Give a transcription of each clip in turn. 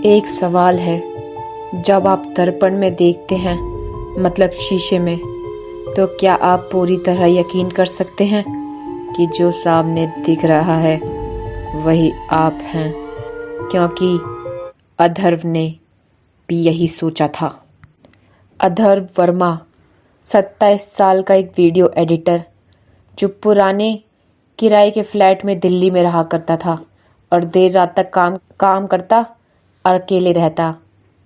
एक सवाल है, जब आप दर्पण में देखते हैं मतलब शीशे में, तो क्या आप पूरी तरह यकीन कर सकते हैं कि जो सामने दिख रहा है वही आप हैं? क्योंकि अथर्व ने भी यही सोचा था। अथर्व वर्मा 27 साल का एक वीडियो एडिटर जो पुराने किराए के फ्लैट में दिल्ली में रहा करता था और देर रात तक काम करता और अकेले रहता।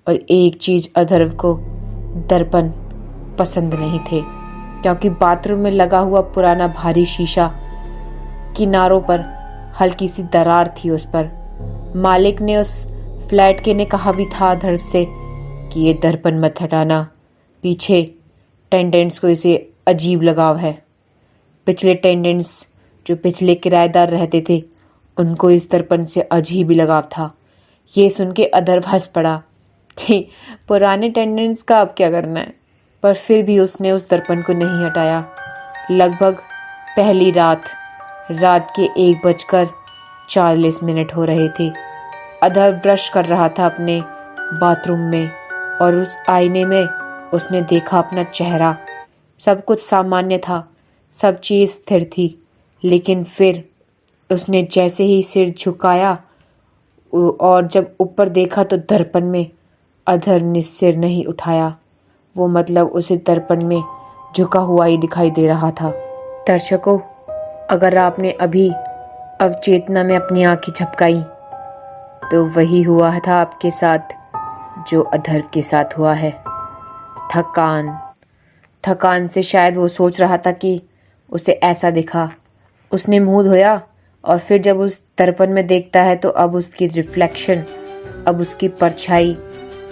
और एक चीज़ अथर्व को दर्पण पसंद नहीं थे, क्योंकि बाथरूम में लगा हुआ पुराना भारी शीशा किनारों पर हल्की सी दरार थी उस पर। मालिक ने उस फ्लैट के ने कहा भी था अथर्व से कि ये दर्पण मत हटाना, पीछे टेंडेंट्स को इसे अजीब लगाव है। पिछले टेंडेंट्स जो पिछले किराएदार रहते थे उनको इस दर्पण से अजीब ही लगाव था। ये सुन के अथर्व हंस पड़ा। छी, पुराने टेंडेंट्स का अब क्या करना है। पर फिर भी उसने उस दर्पण को नहीं हटाया। लगभग पहली रात के 1:40 हो रहे थे। अथर्व ब्रश कर रहा था अपने बाथरूम में और उस आईने में उसने देखा अपना चेहरा। सब कुछ सामान्य था, सब चीज़ स्थिर थी, लेकिन फिर उसने जैसे ही सिर झुकाया और जब ऊपर देखा तो दर्पण में अथर्व ने सिर नहीं उठाया। वो मतलब उसे दर्पण में झुका हुआ ही दिखाई दे रहा था। दर्शकों, अगर आपने अभी अवचेतना में अपनी आंखें झपकाई तो वही हुआ था आपके साथ जो अथर्व के साथ हुआ है। थकान से शायद वो सोच रहा था कि उसे ऐसा दिखा। उसने मुंह धोया और फिर जब उस दर्पण में देखता है तो अब उसकी रिफ्लेक्शन, अब उसकी परछाई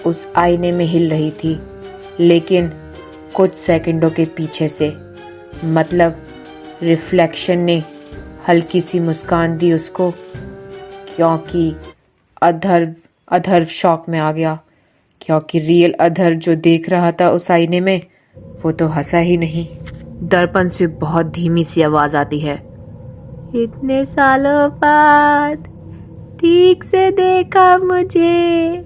उस आईने में हिल रही थी, लेकिन कुछ सेकंडों के पीछे से। मतलब रिफ्लेक्शन ने हल्की सी मुस्कान दी उसको, क्योंकि अथर्व शॉक में आ गया, क्योंकि रियल अथर्व जो देख रहा था उस आईने में वो तो हंसा ही नहीं। दर्पण से बहुत धीमी सी आवाज आती है, इतने सालों बाद ठीक से देखा मुझे।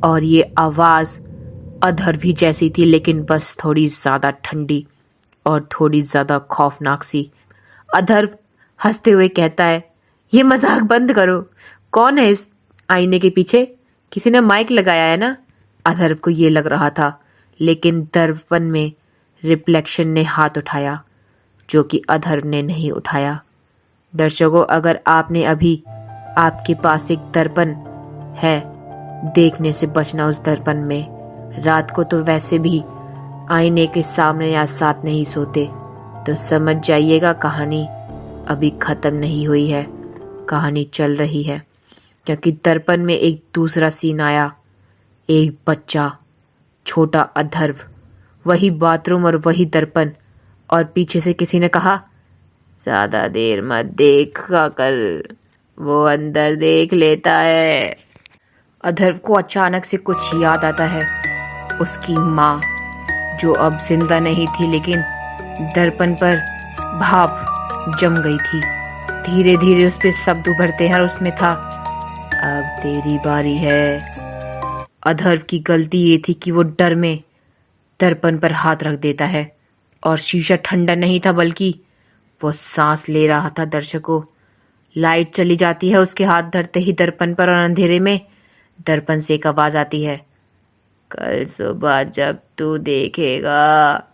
और ये आवाज अथर्व ही जैसी थी, लेकिन बस थोड़ी ज्यादा ठंडी और थोड़ी ज्यादा खौफनाक सी। अथर्व हंसते हुए कहता है, ये मजाक बंद करो, कौन है इस आईने के पीछे? किसी ने माइक लगाया है ना? अथर्व को ये लग रहा था, लेकिन दर्पण में रिफ्लेक्शन ने हाथ उठाया, जो कि अथर्व ने नहीं उठाया। दर्शकों, अगर आपने अभी आपके पास एक दर्पण है, देखने से बचना उस दर्पण में। रात को तो वैसे भी आईने के सामने या साथ नहीं सोते, तो समझ जाइएगा कहानी अभी खत्म नहीं हुई है, कहानी चल रही है। क्योंकि दर्पण में एक दूसरा सीन आया, एक बच्चा, छोटा अथर्व, वही बाथरूम और वही दर्पण, और पीछे से किसी ने कहा, ज्यादा देर मत देखा कर, वो अंदर देख लेता है। अथर्व को अचानक से कुछ याद आता है। उसकी माँ, जो अब जिंदा नहीं थी, लेकिन दर्पण पर भाप जम गई थी। धीरे धीरे उस पे शब्द उभरते हैं और उसमें था, अब तेरी बारी है। अथर्व की गलती ये थी कि वो डर में दर्पण पर हाथ रख देता है, और शीशा ठंडा नहीं था बल्कि वो सांस ले रहा था। दर्शकों, लाइट चली जाती है उसके हाथ धरते ही दर्पण पर, और अंधेरे में दर्पण से एक आवाज आती है, कल सुबह जब तू देखेगा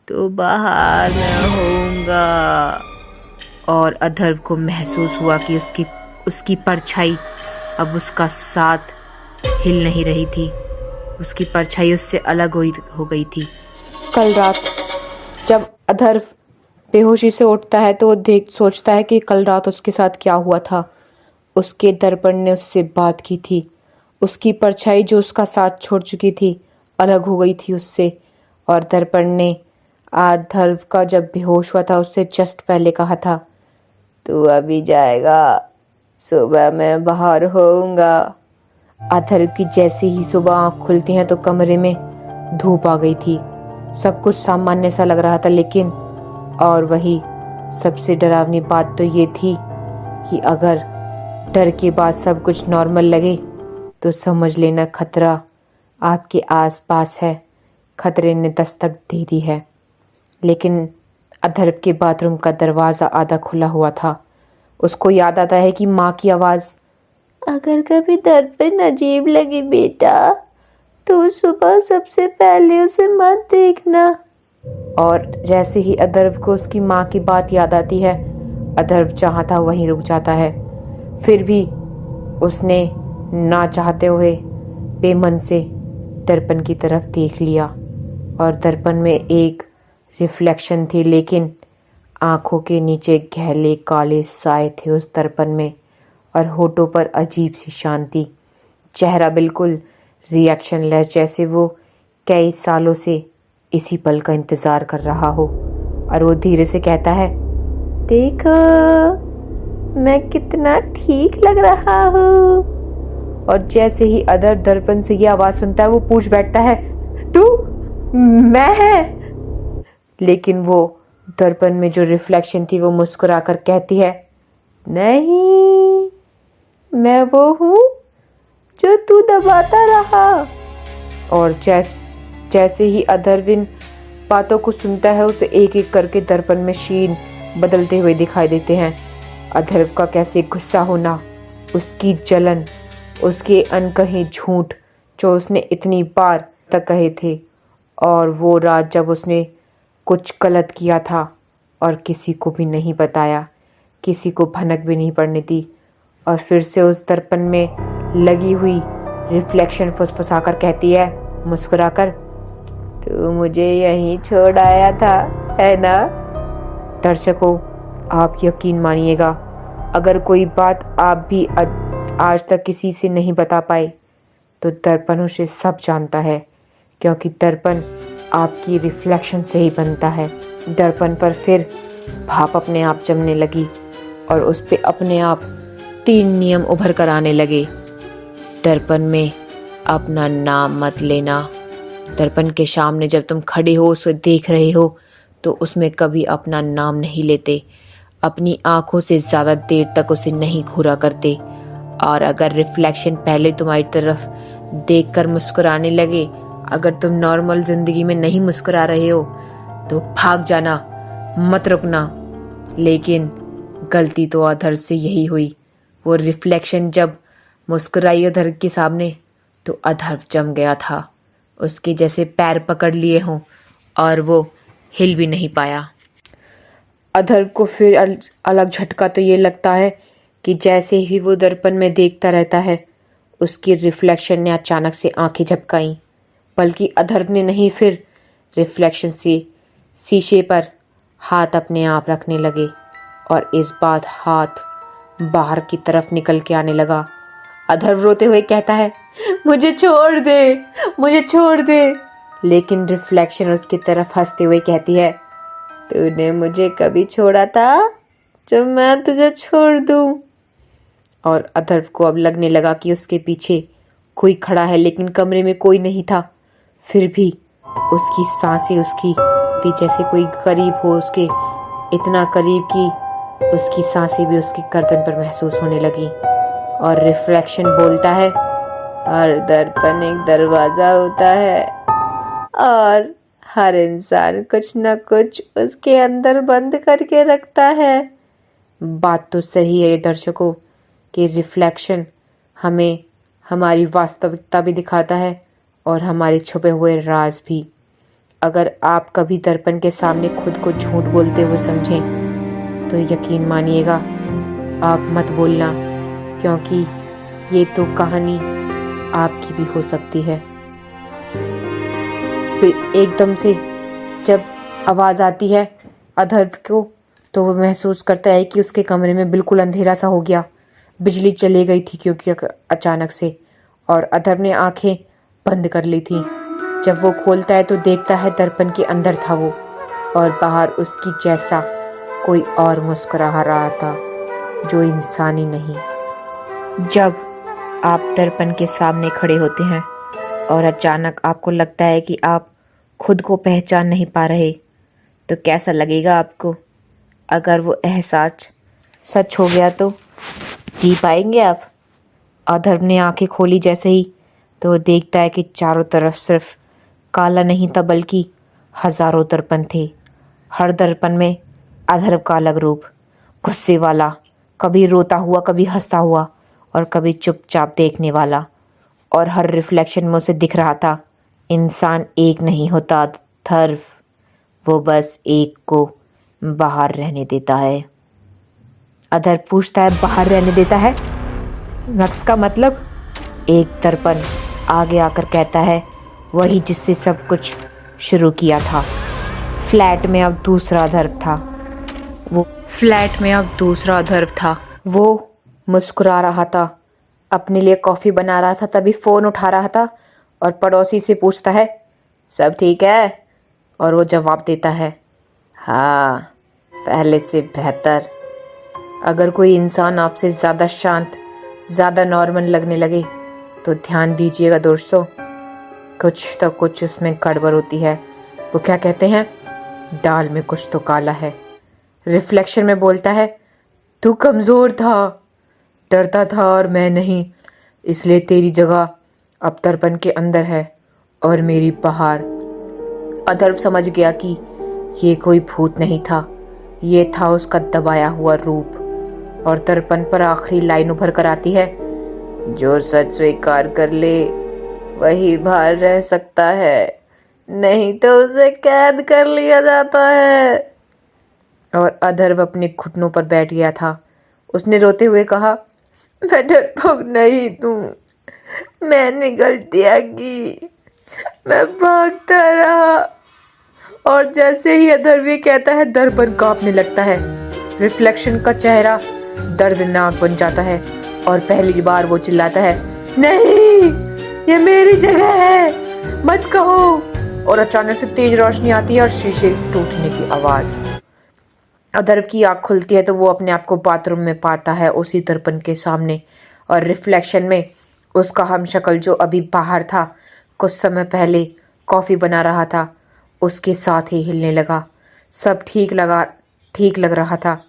तो बाहर मैं होऊंगा। और अथर्व को महसूस हुआ कि उसकी परछाई अब उसका साथ हिल नहीं रही थी। उसकी परछाई उससे अलग हो गई थी। कल रात जब अथर्व बेहोशी से उठता है तो वो सोचता है कि कल रात उसके साथ क्या हुआ था। उसके दर्पण ने उससे बात की थी। उसकी परछाई जो उसका साथ छोड़ चुकी थी अलग हो गई थी उससे। और दर्पण ने अथर्व का जब बेहोश हुआ था उससे जस्ट पहले कहा था, तू अभी जाएगा, सुबह मैं बाहर होऊंगा। अथर्व की जैसे ही सुबह आँख खुलती हैं तो कमरे में धूप आ गई थी। सब कुछ सामान्य सा लग रहा था, लेकिन और वही सबसे डरावनी बात तो ये थी कि अगर डर के बाद सब कुछ नॉर्मल लगे तो समझ लेना खतरा आपके आसपास है, खतरे ने दस्तक दे दी है। लेकिन अथर्व के बाथरूम का दरवाज़ा आधा खुला हुआ था। उसको याद आता है कि माँ की आवाज़, अगर कभी दर्पण अजीब लगे बेटा तो सुबह सबसे पहले उसे मत देखना। और जैसे ही अथर्व को उसकी माँ की बात याद आती है, अथर्व जहाँ था वहीं रुक जाता है। फिर भी उसने ना चाहते हुए बेमन से दर्पण की तरफ देख लिया और दर्पण में एक रिफ्लेक्शन थी, लेकिन आंखों के नीचे गहरे काले साए थे उस दर्पण में और होठों पर अजीब सी शांति। चेहरा बिल्कुल रिएक्शनलेस, जैसे वो कई सालों से इसी पल का इंतज़ार कर रहा हो। और वो धीरे से कहता है, देखो मैं कितना ठीक लग रहा हूँ। और जैसे ही अदर दर्पण से ये आवाज़ सुनता है वो पूछ बैठता है, तू? मैं है? लेकिन वो दर्पण में जो रिफ्लेक्शन थी वो मुस्कुराकर कहती है, नहीं, मैं वो हूँ जो तू दबाता रहा। और जैसे ही अथर्व इन बातों को सुनता है, उसे एक एक करके दर्पण में शीन बदलते हुए दिखाई देते हैं। अथर्व का कैसे गुस्सा होना, उसकी जलन, उसके अनकहे झूठ जो उसने इतनी बार तक कहे थे, और वो रात जब उसने कुछ गलत किया था और किसी को भी नहीं बताया, किसी को भनक भी नहीं पड़ने दी। और फिर से उस दर्पण में लगी हुई रिफ्लेक्शन फुसफुसाकर कहती है मुस्कुराकर, तू मुझे यहीं छोड़ आया था, है ना? दर्शकों, आप यकीन मानिएगा, अगर कोई बात आप भी आज तक किसी से नहीं बता पाए तो दर्पण उसे सब जानता है, क्योंकि दर्पण आपकी रिफ्लेक्शन से ही बनता है। दर्पण पर फिर भाप अपने आप जमने लगी और उस पे अपने आप 3 नियम उभर कर आने लगे। दर्पण में अपना नाम मत लेना। दर्पण के सामने जब तुम खड़े हो, उसे देख रहे हो, तो उसमें कभी अपना नाम नहीं लेते। अपनी आंखों से ज़्यादा देर तक उसे नहीं घूरा करते। और अगर रिफ्लेक्शन पहले तुम्हारी तरफ देखकर मुस्कुराने लगे, अगर तुम नॉर्मल ज़िंदगी में नहीं मुस्कुरा रहे हो तो भाग जाना, मत रुकना। लेकिन गलती तो अथर्व से यही हुई। वो रिफ्लेक्शन जब मुस्कुराई अथर्व के सामने तो अथर्व जम गया था। उसके जैसे पैर पकड़ लिए हों और वो हिल भी नहीं पाया। अथर्व को फिर अलग झटका तो ये लगता है कि जैसे ही वो दर्पण में देखता रहता है, उसकी रिफ्लेक्शन ने अचानक से आंखें झपकाईं। बल्कि अथर्व ने नहीं, फिर रिफ्लेक्शन से शीशे पर हाथ अपने आप रखने लगे और इस बार हाथ बाहर की तरफ निकल के आने लगा। अथर्व रोते हुए कहता है, मुझे छोड़ दे, मुझे छोड़ दे। लेकिन रिफ्लेक्शन उसकी तरफ हंसते हुए कहती है, तूने मुझे कभी छोड़ा था जब मैं तुझे छोड़ दूं? और अथर्व को अब लगने लगा कि उसके पीछे कोई खड़ा है, लेकिन कमरे में कोई नहीं था। फिर भी उसकी सांसें उसकी थी जैसे कोई करीब हो उसके, इतना करीब कि उसकी सांसें भी उसकी गर्दन पर महसूस होने लगी। और रिफ्लेक्शन बोलता है, हर दर्पण एक दरवाज़ा होता है और हर इंसान कुछ न कुछ उसके अंदर बंद करके रखता है। बात तो सही है दर्शकों कि रिफ्लेक्शन हमें हमारी वास्तविकता भी दिखाता है और हमारे छुपे हुए राज भी। अगर आप कभी दर्पण के सामने खुद को झूठ बोलते हुए समझें तो यकीन मानिएगा आप मत बोलना, क्योंकि ये तो कहानी आपकी भी हो सकती है। फिर एकदम से जब आवाज़ आती है अथर्व को, तो वो महसूस करता है कि उसके कमरे में बिल्कुल अंधेरा सा हो गया। बिजली चली गई थी क्योंकि अचानक से, और अथर्व ने आंखें बंद कर ली थी। जब वो खोलता है तो देखता है दर्पण के अंदर था वो, और बाहर उसकी जैसा कोई और मुस्कुरा रहा था जो इंसानी नहीं। जब आप दर्पण के सामने खड़े होते हैं और अचानक आपको लगता है कि आप खुद को पहचान नहीं पा रहे, तो कैसा लगेगा आपको? अगर वो एहसास सच हो गया तो जी पाएंगे आप? अधर्व ने आंखें खोली जैसे ही तो वो देखता है कि चारों तरफ सिर्फ काला नहीं था बल्कि हजारों दर्पण थे। हर दर्पण में अधर्व का अलग रूप, गुस्से वाला, कभी रोता हुआ, कभी हंसता हुआ और कभी चुपचाप देखने वाला। और हर रिफ्लेक्शन में उसे दिख रहा था, इंसान एक नहीं होता अधर्व, वो बस एक को बाहर रहने देता है। अधर्व पूछता है, बाहर रहने देता है? नक्स का मतलब? एक दर्पण आगे आकर कहता है, वही जिससे सब कुछ शुरू किया था। फ्लैट में अब दूसरा अधर्व था। वो मुस्कुरा रहा था, अपने लिए कॉफ़ी बना रहा था, तभी फ़ोन उठा रहा था और पड़ोसी से पूछता है, सब ठीक है? और वो जवाब देता है, हाँ, पहले से बेहतर। अगर कोई इंसान आपसे ज़्यादा शांत, ज़्यादा नॉर्मल लगने लगे तो ध्यान दीजिएगा दोस्तों, कुछ उसमें गड़बड़ होती है। वो क्या कहते हैं, दाल में कुछ तो काला है। रिफ्लेक्शन में बोलता है, तू कमज़ोर था, डरता था और मैं नहीं, इसलिए तेरी जगह अब दर्पण के अंदर है और मेरी बाहर। अधर्व समझ गया कि ये कोई भूत नहीं था, ये था उसका दबाया हुआ रूप। और दर्पण पर आखिरी लाइन उभर कर आती है, जो सच स्वीकार कर ले वही बाहर रह सकता है, नहीं तो उसे कैद कर लिया जाता है। और अधर्व अपने घुटनों पर बैठ गया था। उसने रोते हुए कहा, मैं डरपोक नहीं तू, मैंने गलतियां की, मैं भागता रहा। और जैसे ही अधर्व ये कहता है, दर्पण कांपने लगता है। रिफ्लेक्शन का चेहरा दर्दनाक बन जाता है और पहली बार वो चिल्लाता है, नहीं, ये मेरी जगह है, मत कहो। और अचानक से तेज रोशनी आती है और शीशे टूटने की आवाज। अधर्व की आँख खुलती है तो वो अपने आप को बाथरूम में पाता है, उसी दर्पण के सामने। और रिफ्लेक्शन में उसका हमशक्ल जो अभी बाहर था, कुछ समय पहले कॉफ़ी बना रहा था, उसके साथ ही हिलने लगा। सब ठीक लग रहा था।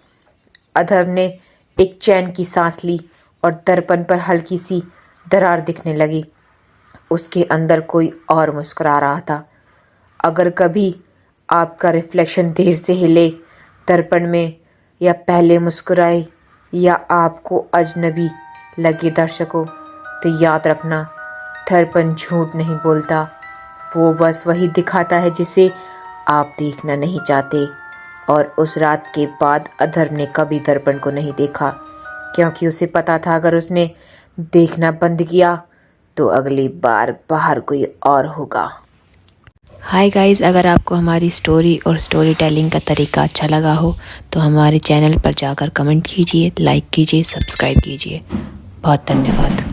अधर्व ने एक चैन की सांस ली और दर्पण पर हल्की सी दरार दिखने लगी। उसके अंदर कोई और मुस्कुरा रहा था। अगर कभी आपका रिफ्लेक्शन देर से हिले दर्पण में, या पहले मुस्कुराए, या आपको अजनबी लगे दर्शकों, तो याद रखना, दर्पण झूठ नहीं बोलता, वो बस वही दिखाता है जिसे आप देखना नहीं चाहते। और उस रात के बाद अधर्व ने कभी दर्पण को नहीं देखा, क्योंकि उसे पता था अगर उसने देखना बंद किया तो अगली बार बाहर कोई और होगा। हाय गाइस, अगर आपको हमारी स्टोरी और स्टोरी टेलिंग का तरीका अच्छा लगा हो तो हमारे चैनल पर जाकर कमेंट कीजिए, लाइक कीजिए, सब्सक्राइब कीजिए। बहुत धन्यवाद।